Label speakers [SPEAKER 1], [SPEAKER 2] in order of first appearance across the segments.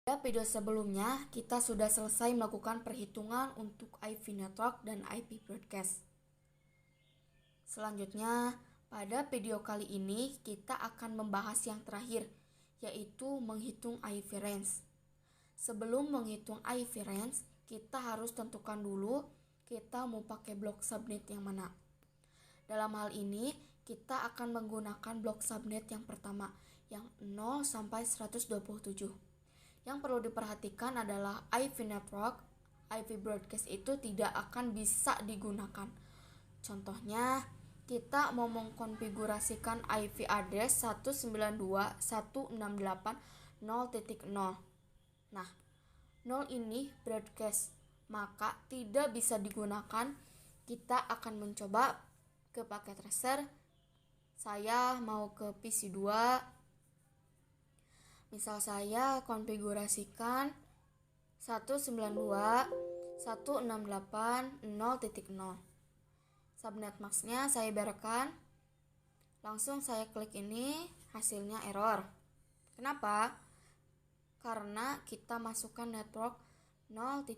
[SPEAKER 1] Pada video sebelumnya, kita sudah selesai melakukan perhitungan untuk IP network dan IP broadcast. Selanjutnya, pada video kali ini kita akan membahas yang terakhir, yaitu menghitung IP range. Sebelum menghitung IP range, kita harus tentukan dulu kita mau pakai blok subnet yang mana. Dalam hal ini, kita akan menggunakan blok subnet yang pertama, yang 0 sampai 127. Yang perlu diperhatikan adalah IP network, IP broadcast itu tidak akan bisa digunakan. Contohnya, kita mau mengkonfigurasikan IP address 192.168.0.0. Nah, 0 ini broadcast, maka tidak bisa digunakan. Kita akan mencoba ke paket tracer. Saya mau ke PC 2. Misal saya konfigurasikan 192.168.0.0. Subnet masknya saya bereskan. Langsung saya klik ini, hasilnya error. Kenapa? Karena kita masukkan network 0.0.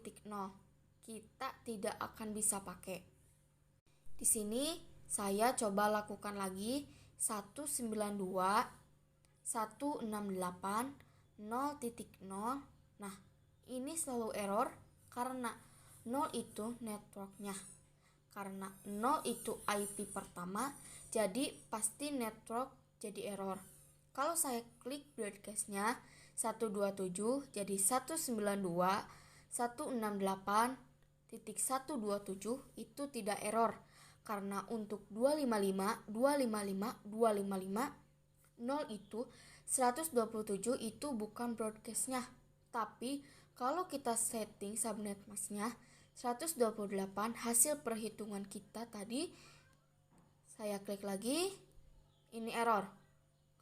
[SPEAKER 1] Kita tidak akan bisa pakai. Di sini saya coba lakukan lagi 192.168.0.0. Nah, ini selalu error karena 0 itu networknya. Karena 0 itu IP pertama, jadi pasti network jadi error. Kalau saya klik broadcastnya 127 jadi 192.168.127 itu tidak error. Karena untuk 255, 0 itu 127 itu bukan broadcastnya. Tapi kalau kita setting subnet masknya 128, hasil perhitungan kita tadi, saya klik lagi, ini error.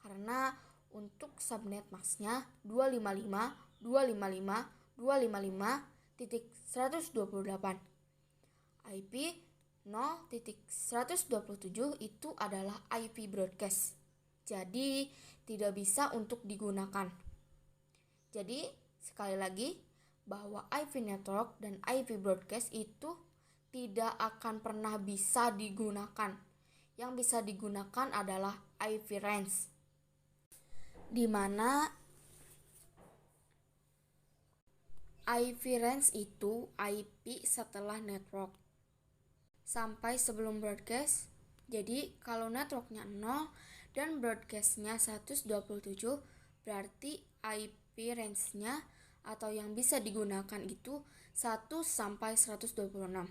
[SPEAKER 1] Karena untuk subnet masknya 255.255.255.128. IP 0.127 itu adalah IP broadcast. Jadi tidak bisa untuk digunakan. Jadi sekali lagi bahwa IP network dan IP broadcast itu tidak akan pernah bisa digunakan. Yang bisa digunakan adalah IP range, di mana IP range itu IP setelah network sampai sebelum broadcast. Jadi kalau networknya 0 dan broadcastnya 127, berarti IP range-nya atau yang bisa digunakan itu 1 sampai 126.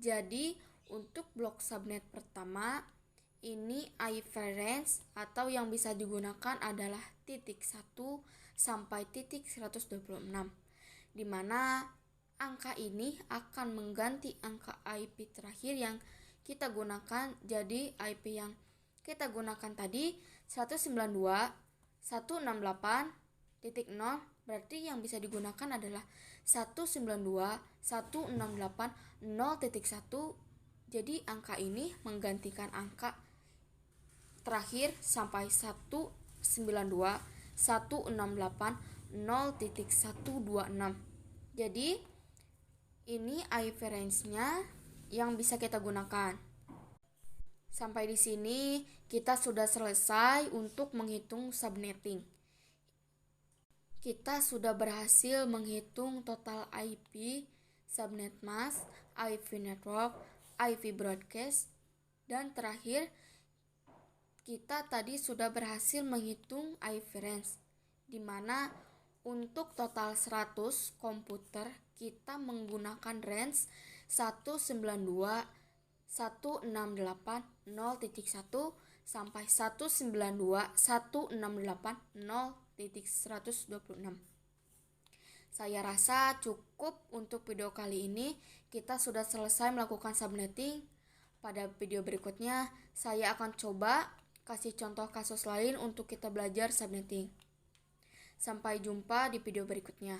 [SPEAKER 1] Jadi untuk blok subnet pertama, ini IP range atau yang bisa digunakan adalah titik 1 sampai titik 126, di mana angka ini akan mengganti angka IP terakhir yang kita gunakan. Jadi IP yang kita gunakan tadi 192.168.0, berarti yang bisa digunakan adalah 192.168.0.1. Jadi angka ini menggantikan angka terakhir sampai 192.168.0.126. Jadi ini IP range-nya yang bisa kita gunakan. Sampai di sini kita sudah selesai untuk menghitung subnetting. Kita sudah berhasil menghitung total IP, subnet mask, IP network, IP broadcast, dan terakhir kita tadi sudah berhasil menghitung IP range, di mana untuk total 100 komputer kita menggunakan range 192.168.0.1 sampai 192.168.0.126. Saya rasa cukup untuk video kali ini. Kita sudah selesai melakukan subnetting. Pada video berikutnya, saya akan coba kasih contoh kasus lain untuk kita belajar subnetting. Sampai jumpa di video berikutnya.